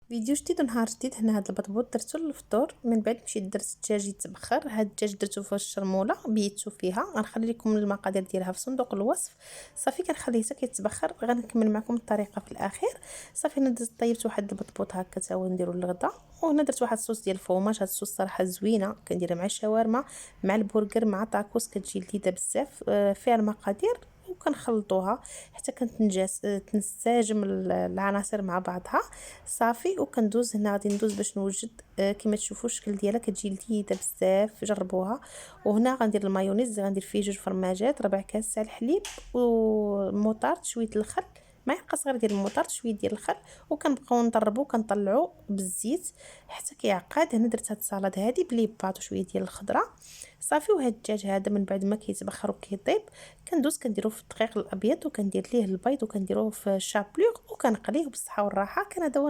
فيديو جديد ونهار جديد. هنا هاد البطبوط درتو للفطور، من بعد مشيت درت الدجاج يتبخر. هاد الدجاج درتو في الشرموله بيتو فيها. غنخلي لكم المقادير ديالها في صندوق الوصف. صافي كنخليه حتى كيتبخر، غنكمل معكم الطريقه في الاخير. صافي انا طيبت واحد البطبوط هكا تا هو نديرو للغدا. وهنا درت واحد الصوص ديال الفرماج. هاد الصوص صراحه زوينه، كنديرها مع الشاورما مع البرجر مع طاكوس، كتجي لذيذه بزاف. فيها المقادير وكنخلطوها حتى تنسجم العناصر مع بعضها. صافي وكندوز هنا، غادي ندوز باش نوجد كما تشوفوا الشكل ديالها كتجي لذيذه بزاف، جربوها. وهنا غندير المايونيز، غندير فيه 2 فرماجات، ربع كاس تاع الحليب وموطارد، شويه الخل، معلقه صغيره ديال الموطارد، شويه ديال الخل. وكنبقاو نضربو كنطلعو بالزيت حتى كيعقد. هنا درت هاد السلطه هادي بلي باط وشويه ديال الخضره. صافي وهاد الدجاج هذا من بعد ما كيتبخر وكيطيب كندوز كنديروه في الدقيق الابيض وكندير ليه البيض وكنديروه في الشابلوغ وكنقليه بالصحه والراحه. كان هذا هو